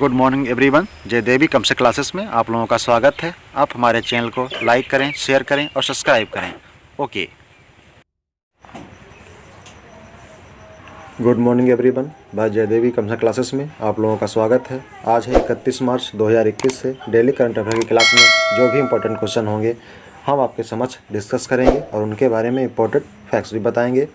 Good morning everyone. जय देवी कमसे classes में आप लोगों का स्वागत है। आप हमारे चैनल को लाइक करें, शेयर करें और सब्सक्राइब करें। ओके। गुड मॉर्निंग एवरीवन, भाई जय देवी कमसे क्लासेस में आप लोगों का स्वागत है। आज है 31 मार्च 2021 से डेली करंट अफेयर की क्लास में जो भी इंपॉर्टेंट क्वेश्चन होंगे हम आपके समक्ष डिस्कस करेंगे और उनके बारे में इंपॉर्टेंट फैक्ट्स भी बताएंगे।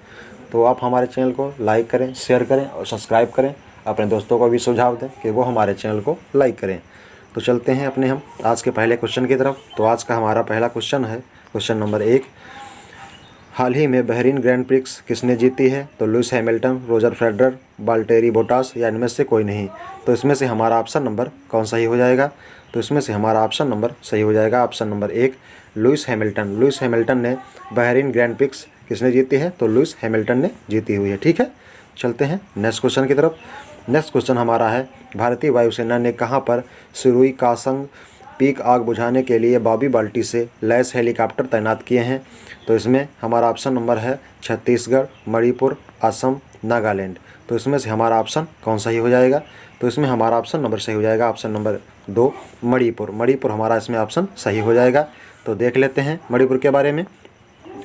तो आप हमारे चैनल को लाइक करें, शेयर करें और सब्सक्राइब करें। अपने दोस्तों को भी सुझाव दें कि वो हमारे चैनल को लाइक करें। तो चलते हैं अपने हम आज के पहले क्वेश्चन की तरफ। तो आज का हमारा पहला क्वेश्चन है क्वेश्चन नंबर 1। हाल ही में बहरीन ग्रैंड प्रिक्स किसने जीती है? तो Lewis Hamilton, Roger Federer, Valtteri Bottas या इनमें से कोई नहीं। तो इसमें से हमारा ऑप्शन नंबर कौन सही हो जाएगा? तो इसमें से हमारा ऑप्शन नंबर सही हो जाएगा option number 1 Lewis Hamilton. Lewis Hamilton ने बहरीन ग्रैंड प्रिक्स किसने जीती है? तो लुइस हैमिल्टन ने जीती हुई है। ठीक है, चलते हैं नेक्स्ट क्वेश्चन की तरफ। नेक्स्ट क्वेश्चन हमारा है भारतीय वायुसेना ने कहां पर सिरुई कासंग पीक आग बुझाने के लिए बॉबी बाल्टी से लैस हेलीकॉप्टर तैनात किए हैं? तो इसमें हमारा ऑप्शन नंबर है छत्तीसगढ़, मणिपुर, असम, नागालैंड। तो इसमें से हमारा ऑप्शन कौन सही हो जाएगा? तो इसमें हमारा ऑप्शन नंबर सही हो जाएगा ऑप्शन नंबर 2 मणिपुर। मणिपुर हमारा इसमें ऑप्शन सही हो जाएगा। तो देख लेते हैं मणिपुर के बारे में।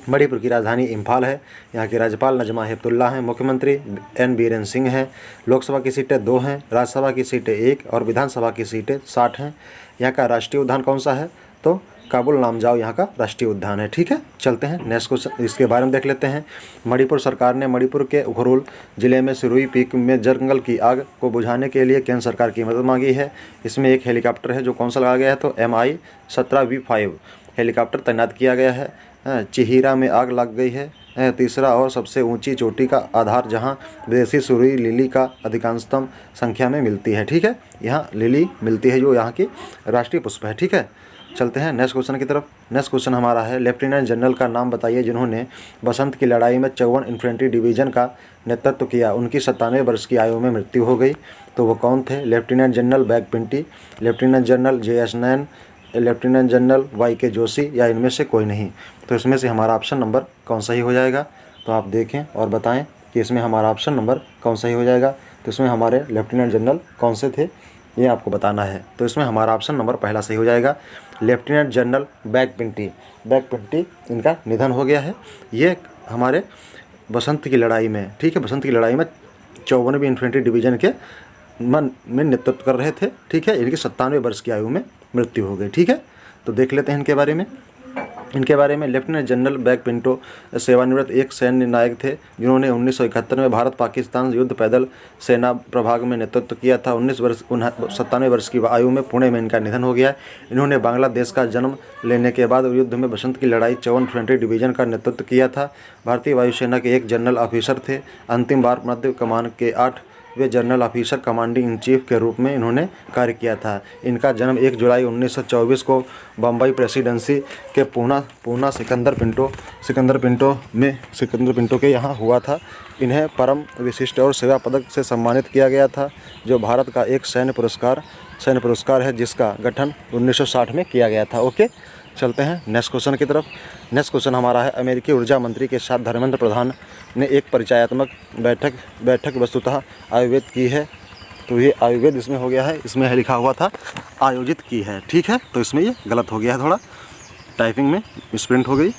मणिपुर की राजधानी इम्फाल है। यहाँ की राज्यपाल नजमा हेपतुल्ला हैं। मुख्यमंत्री एन बीरेन सिंह हैं। लोकसभा की सीटें 2 हैं, राज्यसभा की सीटें 1 और विधानसभा की सीटें 60 हैं। यहाँ का राष्ट्रीय उद्यान कौन सा है? तो काबुल नामजाओ यहाँ का राष्ट्रीय उद्यान है। ठीक है, चलते हैं नेक्स्ट क्वेश्चन, इसके बारे में देख लेते हैं। मणिपुर सरकार ने मणिपुर के उखरुल जिले में सिरुई पीक में जंगल की आग को बुझाने के लिए केंद्र सरकार की मदद मांगी है। इसमें एक हेलीकॉप्टर है जो कौन सा लगाया गया है? तो MI-17V5 हेलीकॉप्टर तैनात किया गया है। चिहिरा में आग लग गई है। तीसरा और सबसे ऊंची चोटी का आधार जहां विदेशी सुरुई लिली का अधिकांशतम संख्या में मिलती है। ठीक है, यहाँ लिली मिलती है जो यहाँ की राष्ट्रीय पुष्प है। ठीक है, चलते हैं नेक्स्ट क्वेश्चन की तरफ। नेक्स्ट क्वेश्चन हमारा है लेफ्टिनेंट जनरल का नाम बताइए जिन्होंने बसंत की लड़ाई में 54 इन्फेंट्री डिवीजन का नेतृत्व किया। उनकी 97 वर्ष की आयु में मृत्यु हो गई। तो वो कौन थे? लेफ्टिनेंट जनरल बैकपिंटी, lieutenant general JS Nain, lieutenant general YK Joshi या इनमें से कोई नहीं। तो इसमें से हमारा ऑप्शन नंबर कौन सही हो जाएगा? तो आप देखें और बताएं कि इसमें हमारा ऑप्शन नंबर कौन सही हो जाएगा। तो इसमें हमारे लेफ्टिनेंट जनरल कौन से थे ये आपको बताना है। तो इसमें हमारा ऑप्शन नंबर पहला सही हो जाएगा लेफ्टिनेंट जनरल बैकपिंटी। बैकपिंटी इनका निधन हो गया है। ये हमारे बसंत की लड़ाई में, ठीक है, बसंत की लड़ाई में 54वीं इन्फेंट्री डिवीजन के में नेतृत्व कर रहे थे। ठीक है, इनकी 97 वर्ष की आयु में मृत्यु हो गई। ठीक है, तो देख लेते हैं इनके बारे में। लेफ्टिनेंट जनरल बैकपिंटो सेवानिवृत्त एक सैन्य नायक थे जिन्होंने 1971 में भारत पाकिस्तान युद्ध पैदल सेना प्रभाग में नेतृत्व किया था। 97 वर्ष की आयु में पुणे में इनका निधन हो गया। इन्होंने बांग्लादेश का जन्म लेने के बाद युद्ध में बसंत की लड़ाई 54 इन्फेंट्री डिवीजन का नेतृत्व किया था। भारतीय वायुसेना के एक जनरल ऑफिसर थे। अंतिम बार मध्य कमान के 8 वे general officer commanding in chief के रूप में इन्होंने कार्य किया था। इनका जन्म 1 जुलाई 1924 को बम्बई प्रेसिडेंसी के पूना सिकंदर पिंटो के यहाँ हुआ था। इन्हें परम विशिष्ट और सेवा पदक से सम्मानित किया गया था जो भारत का एक सैन्य पुरस्कार है जिसका गठन 1960 में किया गया था। ओके, चलते हैं नेक्स्ट क्वेश्चन की तरफ। नेक्स्ट क्वेश्चन हमारा है अमेरिकी ऊर्जा मंत्री के साथ धर्मेंद्र प्रधान ने एक परिचयात्मक बैठक वस्तुतः आयोजित की है। तो ये आयोजित इसमें हो गया है, इसमें लिखा हुआ था आयोजित की है। ठीक है, तो इसमें ये गलत हो गया है, थोड़ा टाइपिंग में मिसप्रिंट हो गई।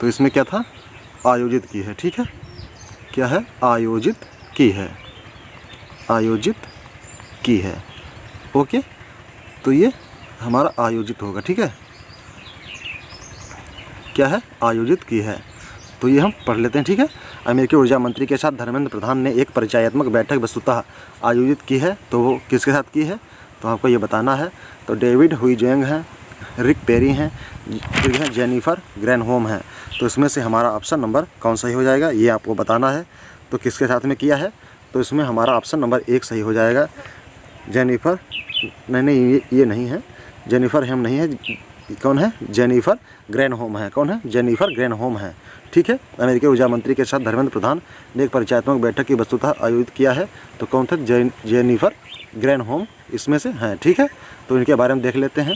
तो इसमें क्या था? आयोजित की है। ठीक है, क्या है? आयोजित की है, आयोजित की है। ओके, तो ये हमारा आयोजित होगा। ठीक है, क्या है? आयोजित की है। तो ये हम पढ़ लेते हैं। ठीक है, अमेरिकी ऊर्जा मंत्री के साथ धर्मेंद्र प्रधान ने एक परिचयात्मक बैठक वस्तुतः आयोजित की है। तो वो किसके साथ की है? तो आपको ये बताना है। तो डेविड हुईजेंग हैं, रिक पेरी हैं, जेनिफर ग्रैनहोम हैं। तो इसमें से हमारा ऑप्शन नंबर कौन सही हो जाएगा ये आपको बताना है। तो किसके साथ में किया है? तो इसमें हमारा ऑप्शन नंबर 1 सही हो जाएगा। जेनिफर नहीं, ये नहीं है, जेनिफर हेम नहीं है। कौन है? जेनिफर ग्रैनहोम है। कौन है? जेनिफर ग्रैनहोम है। ठीक है, अमेरिकी ऊर्जा मंत्री के साथ धर्मेंद्र प्रधान ने एक परिचयात्मक बैठक की वस्तुतः आयोजित किया है। तो कौन थे? जेनिफर ग्रैनहोम इसमें से हैं। ठीक है, तो इनके बारे में देख लेते हैं।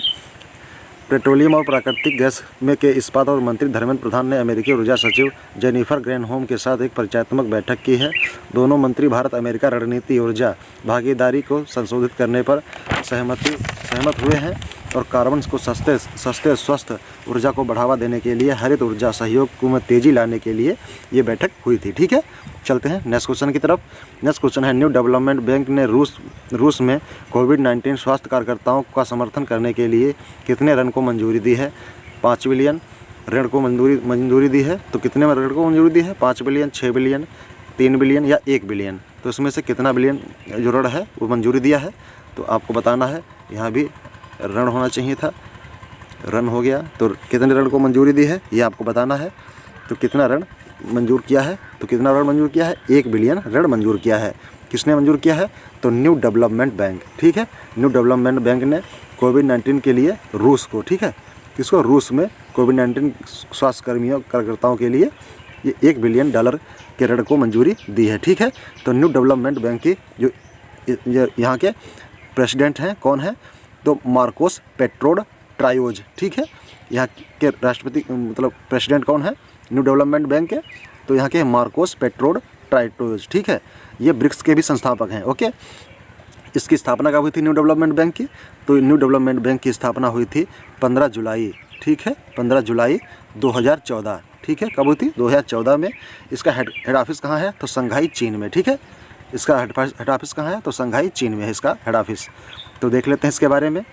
पेट्रोलियम और प्राकृतिक गैस में के इस्पात और मंत्री धर्मेंद्र प्रधान ने अमेरिकी ऊर्जा सचिव जेनिफर ग्रैनहोम के साथ एक परिचयात्मक बैठक की है। दोनों मंत्री भारत अमेरिका रणनीति ऊर्जा भागीदारी को संशोधित करने पर सहमत हुए हैं और कार्बन को सस्ते स्वस्थ ऊर्जा को बढ़ावा देने के लिए हरित ऊर्जा सहयोग में तेजी लाने के लिए ये बैठक हुई थी। ठीक है, चलते हैं नेक्स्ट क्वेश्चन की तरफ। नेक्स्ट क्वेश्चन है, न्यू डेवलपमेंट बैंक ने रूस में कोविड-19 स्वास्थ्य कार्यकर्ताओं का समर्थन करने के लिए कितने ऋण को मंजूरी दी है? 5 बिलियन ऋण को मंजूरी दी है। तो कितने ऋण को मंजूरी दी है? 5 बिलियन, 6 बिलियन, 3 बिलियन या 1 बिलियन। तो इसमें से कितना बिलियन जो ऋण है वो मंजूरी दिया है तो आपको बताना है। यहाँ भी ऋण होना चाहिए था, ऋण हो गया। तो कितने ऋण को मंजूरी दी है ये आपको बताना है। तो कितना ऋण मंजूर किया है? तो कितना ऋण मंजूर किया है? 1 बिलियन ऋण मंजूर किया है। किसने मंजूर किया है? तो न्यू डेवलपमेंट बैंक। ठीक है, न्यू डेवलपमेंट बैंक ने कोविड-19 के लिए रूस को, ठीक है, किसको? रूस में कोविड-19 स्वास्थ्य कार्यकर्ताओं के लिए ये $1 बिलियन के ऋण को मंजूरी दी है। ठीक है, तो न्यू डेवलपमेंट बैंक की जो यहाँ के प्रेसिडेंट हैं कौन है? तो मार्कोस पेट्रोड ट्रायोज। ठीक है, यहाँ के राष्ट्रपति मतलब प्रेसिडेंट कौन है न्यू डेवलपमेंट बैंक के? तो यहाँ के मार्कोस पेट्रोड ट्रायोज। ठीक है, ये ब्रिक्स के भी संस्थापक हैं। ओके, इसकी स्थापना कब हुई थी न्यू डेवलपमेंट बैंक की? तो न्यू डेवलपमेंट बैंक की स्थापना हुई थी 15 जुलाई। ठीक है, 15 जुलाई 2014। ठीक है, कब हुई थी? 2014 में। इसका हेड ऑफिस कहाँ है? तो शंघाई, चीन में। ठीक है, इसका हेड ऑफिस कहाँ है? तो शंघाई, चीन में है इसका हेड ऑफिस। तो देख लेते हैं इसके बारे में।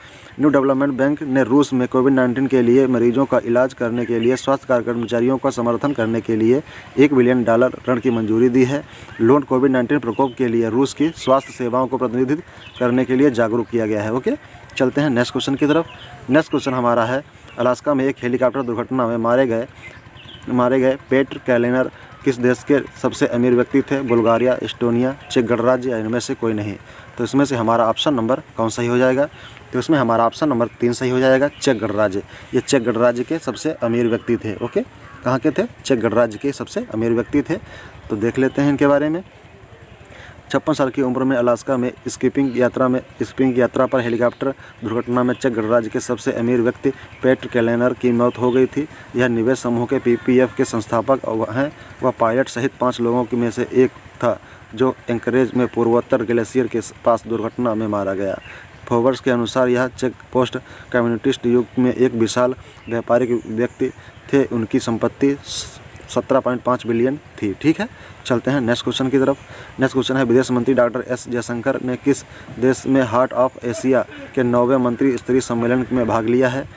न्यू डेवलपमेंट बैंक ने रूस में कोविड-19 के लिए मरीजों का इलाज करने के लिए स्वास्थ्य कर्मचारियों का समर्थन करने के लिए $1 बिलियन ऋण की मंजूरी दी है। लोन कोविड-19 प्रकोप के लिए रूस की स्वास्थ्य सेवाओं को प्रतिनिधित्व करने के लिए जागरूक किया गया है। ओके, चलते हैं नेक्स्ट क्वेश्चन की तरफ। नेक्स्ट क्वेश्चन हमारा है, अलास्का में एक हेलीकॉप्टर दुर्घटना में मारे गए पेट्र कैलेनर किस देश के सबसे अमीर व्यक्ति थे? बुल्गारिया, एस्टोनिया, चेक गणराज्य या इनमें से कोई नहीं। तो इसमें से हमारा ऑप्शन नंबर कौन सही हो जाएगा? तो इसमें हमारा ऑप्शन नंबर 3 सही हो जाएगा, चेक गणराज्य। ये चेक गणराज्य के सबसे अमीर व्यक्ति थे। ओके, कहाँ के थे? चेक गणराज्य के सबसे अमीर व्यक्ति थे। तो देख लेते हैं इनके बारे में। 56 साल की उम्र में अलास्का में स्कीपिंग यात्रा पर हेलीकॉप्टर दुर्घटना में चेक गणराज्य के सबसे अमीर व्यक्ति पेट्र कैलेनर की मौत हो गई थी। यह निवेश समूह के PPF के संस्थापक हैं। वह पायलट सहित 5 लोगों में से एक था जो एंकरेज में पूर्वोत्तर ग्लेशियर के पास दुर्घटना में मारा गया। फोर्ब्स के अनुसार यह चेक पोस्ट कम्युनिस्ट युग में एक विशाल व्यापारिक व्यक्ति थे। उनकी संपत्ति 17.5 बिलियन थी। ठीक है, चलते हैं नेक्स्ट क्वेश्चन की तरफ। नेक्स्ट क्वेश्चन है, विदेश मंत्री डॉक्टर एस जयशंकर ने किस देश में हार्ट ऑफ एशिया के 9वें मंत्री स्तरीय सम्मेलन में भाग लिया है?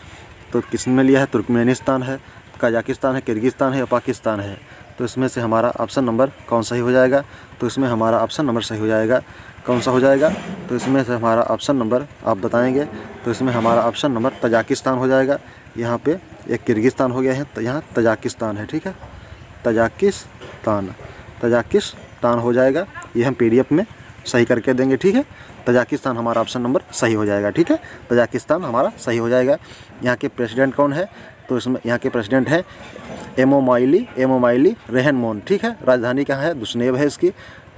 तो किसमें लिया है? तुर्कमेनिस्तान है, कजाकिस्तान है, किर्गिस्तान है या पाकिस्तान है। तो इसमें से हमारा ऑप्शन नंबर कौन सही हो जाएगा? तो इसमें हमारा ऑप्शन नंबर सही हो जाएगा। कौन सा हो जाएगा? तो इसमें से हमारा ऑप्शन नंबर आप बताएंगे। तो इसमें हमारा ऑप्शन नंबर तजाकिस्तान हो जाएगा। यहाँ पे एक किर्गिस्तान हो गया है, तो यहाँ तजाकिस्तान है। ठीक है, तजाकिस्तान हो जाएगा। ये हम PDF में सही करके देंगे। ठीक है, तजाकिस्तान हमारा ऑप्शन नंबर सही हो जाएगा। ठीक है, तजाकिस्तान हमारा सही हो जाएगा। यहाँ के प्रेसिडेंट कौन है? तो इसमें यहाँ के प्रेसिडेंट है एमोमाइली रहनमोन। ठीक है, राजधानी कहाँ है? दुशनेब है इसकी।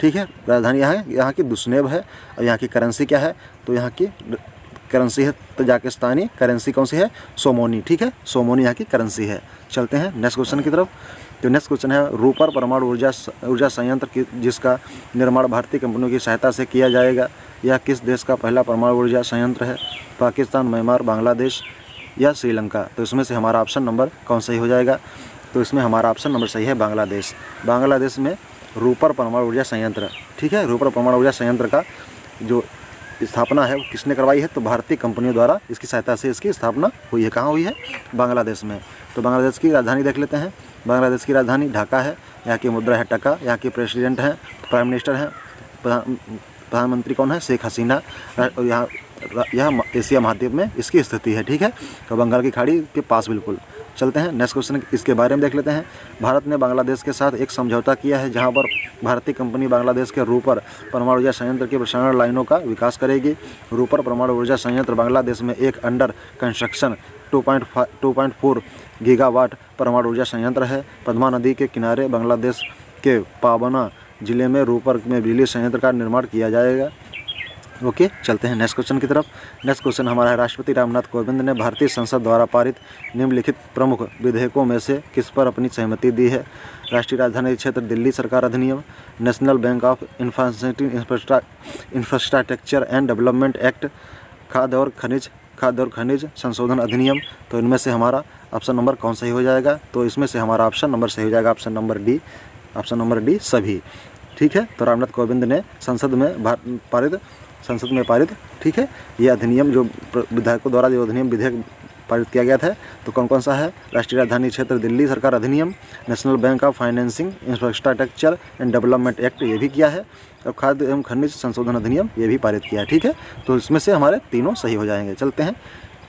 ठीक है, राजधानी यहाँ की दुशनेब है। और यहाँ की करेंसी क्या है? तो यहाँ की करेंसी है तजाकिस्तानी करेंसी। कौन सी है? सोमोनी। ठीक है, सोमोनी यहाँ की करेंसी है। चलते हैं नेक्स्ट क्वेश्चन की तरफ। तो नेक्स्ट क्वेश्चन है, रूपर परमाणु ऊर्जा संयंत्र जिसका निर्माण भारतीय कंपनियों की सहायता से किया जाएगा, यह किस देश का पहला परमाणु ऊर्जा संयंत्र है? पाकिस्तान, म्यांमार, बांग्लादेश या श्रीलंका। तो इसमें से हमारा ऑप्शन नंबर कौन सही हो जाएगा? तो इसमें हमारा ऑप्शन नंबर सही है बांग्लादेश। बांग्लादेश में रूपर परमाणु ऊर्जा संयंत्र। ठीक है, रूपर परमाणु ऊर्जा संयंत्र का जो स्थापना है वो किसने करवाई है? तो भारतीय कंपनियों द्वारा इसकी सहायता से इसकी स्थापना हुई है। कहाँ हुई है? बांग्लादेश में। तो बांग्लादेश की राजधानी देख लेते हैं। बांग्लादेश की राजधानी ढाका है। यहाँ की मुद्रा है टका। यहाँ की प्रेसिडेंट हैं, प्राइम मिनिस्टर हैं, प्रधानमंत्री कौन है? शेख हसीना। यहाँ यह एशिया महाद्वीप में इसकी स्थिति है। ठीक है, तो बंगाल की खाड़ी के पास बिल्कुल। चलते हैं नेक्स्ट क्वेश्चन, इसके बारे में देख लेते हैं। भारत ने बांग्लादेश के साथ एक समझौता किया है जहां पर भारतीय कंपनी बांग्लादेश के रूपर परमाणु ऊर्जा संयंत्र की प्रसारण लाइनों का विकास करेगी। रूपर परमाणु ऊर्जा संयंत्र बांग्लादेश में एक अंडर कंस्ट्रक्शन 2.4 गीगावाट परमाणु ऊर्जा संयंत्र है। पद्मा नदी के किनारे बांग्लादेश के पाबना जिले में रूपर में बिजली संयंत्र का निर्माण किया जाएगा। ओके, चलते हैं नेक्स्ट क्वेश्चन की तरफ। नेक्स्ट क्वेश्चन हमारा है, राष्ट्रपति रामनाथ कोविंद ने भारतीय संसद द्वारा पारित निम्नलिखित प्रमुख विधेयकों में से किस पर अपनी सहमति दी है? राष्ट्रीय राजधानी क्षेत्र दिल्ली सरकार अधिनियम, national bank of infrastructure and development act, खाद्य और खनिज संशोधन अधिनियम। तो इनमें से हमारा ऑप्शन नंबर कौन सही हो जाएगा? तो इसमें से हमारा ऑप्शन नंबर सही हो जाएगा ऑप्शन नंबर डी सभी। ठीक है, तो रामनाथ कोविंद ने संसद में पारित ठीक है, ये अधिनियम जो विधायकों द्वारा जो अधिनियम विधेयक पारित किया गया था, तो कौन कौन सा है? राष्ट्रीय राजधानी क्षेत्र दिल्ली सरकार अधिनियम, national bank of financing infrastructure and development act ये भी किया है, और खाद्य एवं खनिज संशोधन अधिनियम ये भी पारित किया है। ठीक है, तो इसमें से हमारे तीनों सही हो जाएंगे। चलते हैं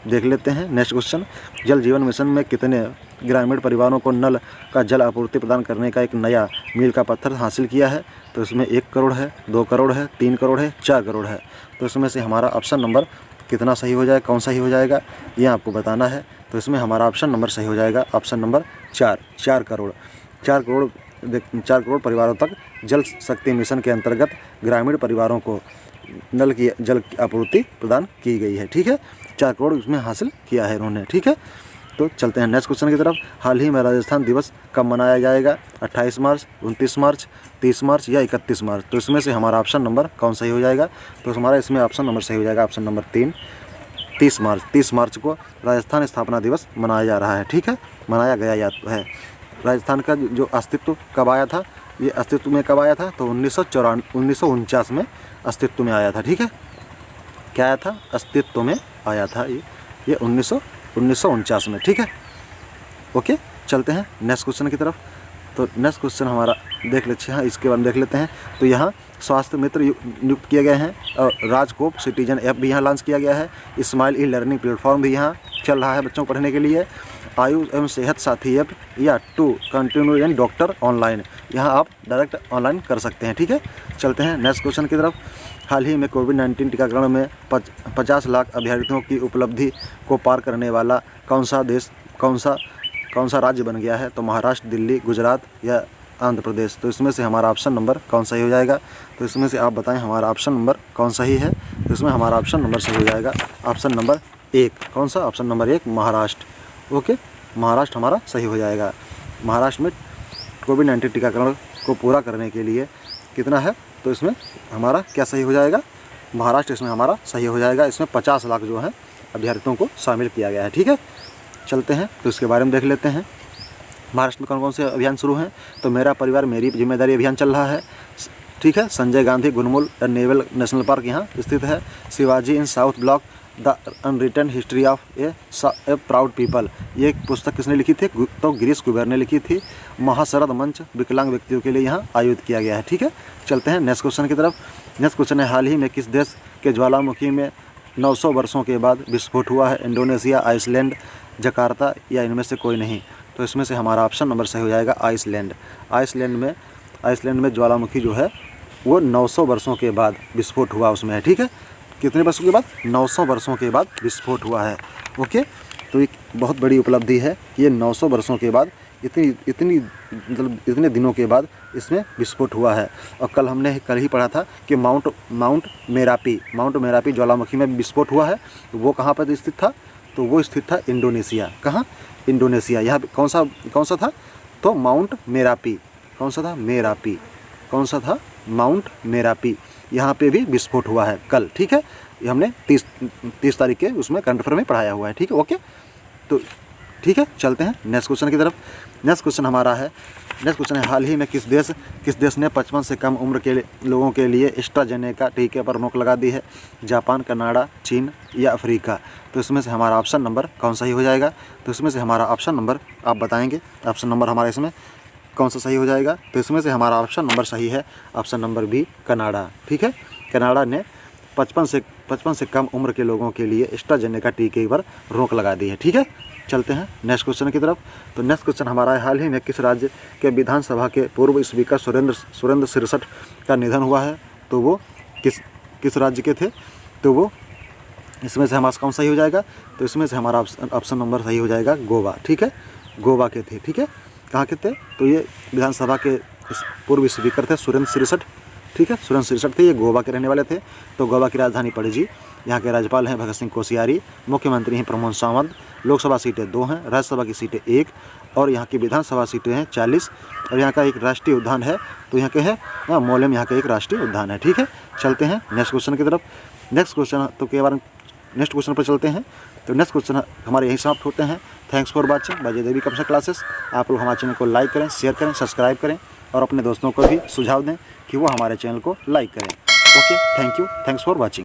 देख लेते हैं नेक्स्ट क्वेश्चन। जल जीवन मिशन में कितने ग्रामीण परिवारों को नल का जल आपूर्ति प्रदान करने का एक नया मील का पत्थर हासिल किया है? तो इसमें 1 करोड़ है, 2 करोड़ है, 3 करोड़ है, 4 करोड़ है। तो इसमें से हमारा ऑप्शन नंबर कितना सही हो जाएगा, कौन सही हो जाएगा, ये आपको बताना है। तो इसमें हमारा ऑप्शन नंबर सही हो जाएगा ऑप्शन नंबर 4 करोड़। 4 करोड़ परिवारों तक जल शक्ति मिशन के अंतर्गत ग्रामीण परिवारों को नल की जल आपूर्ति प्रदान की गई है। ठीक है, 4 करोड़ उसमें हासिल किया है इन्होंने। ठीक है, तो चलते हैं नेक्स्ट क्वेश्चन की तरफ। हाल ही में राजस्थान दिवस कब मनाया जाएगा? 28 मार्च, 29 मार्च, 30 मार्च या 31 मार्च? तो इसमें से हमारा ऑप्शन नंबर कौन सही हो जाएगा? तो हमारा इसमें ऑप्शन नंबर सही हो जाएगा ऑप्शन नंबर 3, 30 मार्च। 30 मार्च को राजस्थान स्थापना दिवस मनाया जा रहा है। ठीक है, मनाया गया है। राजस्थान का जो अस्तित्व कब आया था, ये अस्तित्व में कब आया था? तो 1949 में अस्तित्व में आया था। ठीक है, क्या आया था? अस्तित्व में आया था ये 1949 में। ठीक है, ओके, चलते हैं नेक्स्ट क्वेश्चन की तरफ। तो नेक्स्ट क्वेश्चन हमारा देख लेते हैं, इसके बारे में देख लेते हैं। तो यहाँ स्वास्थ्य मित्र नियुक्त किए गए हैं, और राजकोप सिटीजन ऐप भी यहाँ लॉन्च किया गया है। स्माइल ई लर्निंग प्लेटफॉर्म भी यहाँ चल रहा है बच्चों को पढ़ने के लिए। आयुष एवं सेहत साथी ऐप या to continue and doctor online, यहाँ आप डायरेक्ट ऑनलाइन कर सकते हैं। ठीक है, चलते हैं नेक्स्ट क्वेश्चन की तरफ। हाल ही में कोविड-19 टीकाकरण में 50 लाख अभ्यर्थियों की उपलब्धि को पार करने वाला कौन सा राज्य बन गया है? तो महाराष्ट्र, दिल्ली, गुजरात या आंध्र प्रदेश? तो इसमें से हमारा ऑप्शन नंबर कौन सही हो जाएगा? तो इसमें से आप बताएं हमारा ऑप्शन नंबर कौन सही है? तो इसमें हमारा ऑप्शन नंबर सही हो जाएगा ऑप्शन नंबर 1। कौन सा? Option number 1 Maharashtra. Okay, Maharashtra हमारा सही हो जाएगा। महाराष्ट्र में कोविड-19 टीकाकरण को पूरा करने के लिए कितना है? तो इसमें हमारा क्या सही हो जाएगा? महाराष्ट्र इसमें हमारा सही हो जाएगा। इसमें 50 लाख जो है अभ्यर्थियों को शामिल किया गया है। ठीक है, चलते हैं तो इसके बारे में देख लेते हैं। महाराष्ट्र में कौन कौन से अभियान शुरू हैं? तो मेरा परिवार मेरी जिम्मेदारी अभियान चल रहा है। ठीक है, संजय गांधी गुलमूल नेवल नेशनल पार्क यहाँ स्थित है। Shivaji in south block, the unwritten history of a proud people, ये एक पुस्तक किसने लिखी थी? तो गिरीश कुबेर ने लिखी थी। महाशरद मंच विकलांग व्यक्तियों के लिए यहाँ आयोजित किया गया है। ठीक है, चलते हैं नेक्स्ट क्वेश्चन की तरफ। नेक्स्ट क्वेश्चन है, हाल ही में किस देश के ज्वालामुखी में 900 वर्षों के बाद विस्फोट हुआ है? इंडोनेशिया, आइसलैंड, जकार्ता या इनमें से कोई नहीं? तो इसमें से हमारा ऑप्शन नंबर सही हो जाएगा आइसलैंड। आइसलैंड में ज्वालामुखी जो है वो 900 वर्षों के बाद विस्फोट हुआ उसमें है। ठीक है, कितने वर्षों के बाद? 900 वर्षों के बाद विस्फोट हुआ है। ओके, तो एक बहुत बड़ी उपलब्धि है कि ये 900 वर्षों के बाद इतने दिनों के बाद इसमें विस्फोट हुआ है। और कल ही पढ़ा था कि माउंट मेरापी ज्वालामुखी में विस्फोट हुआ है। तो वो कहाँ पर स्थित था? तो वो स्थित था इंडोनेशिया। कहाँ? इंडोनेशिया। यहाँ कौन सा था? तो माउंट मेरापी। कौन सा था? मेरापी। कौन सा था? Mount Merapi. यहाँ पे भी विस्फोट हुआ है कल। ठीक है, ये हमने 30 तारीख के उसमें करंट अफेयर में पढ़ाया हुआ है। ठीक है, ओके, तो ठीक है, चलते हैं नेक्स्ट क्वेश्चन की तरफ। नेक्स्ट क्वेश्चन है, हाल ही में किस देश ने 55 से कम उम्र के लोगों के लिए एस्ट्राजेनेका टीके पर रोक लगा दी है? जापान, कनाडा, चीन या अफ्रीका? तो इसमें से हमारा ऑप्शन नंबर कौन सही हो जाएगा? तो इसमें से हमारा ऑप्शन नंबर आप बताएंगे। ऑप्शन नंबर हमारा इसमें कौन सा सही हो जाएगा? तो इसमें से हमारा ऑप्शन नंबर सही है ऑप्शन नंबर बी, कनाडा। ठीक है, कनाडा ने 55 से कम उम्र के लोगों के लिए एस्ट्राजेनेका टीके पर रोक लगा दी है। ठीक है, चलते हैं नेक्स्ट क्वेश्चन की तरफ। तो नेक्स्ट क्वेश्चन हमारा है, हाल ही में किस राज्य के विधानसभा के पूर्व स्पीकर सुरेंद्र सिरसठ का निधन हुआ है? तो वो किस राज्य के थे? तो वो इसमें से हमारा कौन सही हो जाएगा? तो इसमें से हमारा ऑप्शन नंबर सही हो जाएगा गोवा। ठीक है, गोवा के थे। ठीक है, कहाँ के थे? तो ये विधानसभा के पूर्व स्पीकर थे सुरेंद्र सिरसठ। ठीक है। सुरेंद्र सिरसट थे, ये गोवा के रहने वाले थे। तो गोवा की राजधानी पणजी। यहाँ के राज्यपाल हैं भगत सिंह कोश्यारी। मुख्यमंत्री हैं प्रमोद सावंत। लोकसभा सीटें 2 हैं, राज्यसभा की सीटें 1 और यहाँ की विधानसभा सीटें हैं 40। और यहाँ का एक राष्ट्रीय उद्यान है, तो यहाँ के है मोलेम, यहाँ का एक राष्ट्रीय उद्यान है। ठीक है, चलते हैं नेक्स्ट क्वेश्चन की तरफ। नेक्स्ट क्वेश्चन तो के बारे में नेक्स्ट क्वेश्चन पर चलते हैं। तो नेक्स्ट क्वेश्चन हमारे यही समाप्त होते हैं। Thanks for watching by Jaydevi computer classes. आप लोग हमारे चैनल को लाइक करें, शेयर करें, सब्सक्राइब करें और अपने दोस्तों को भी सुझाव दें कि वो हमारे चैनल को लाइक करें। Okay, thank you, thanks for watching.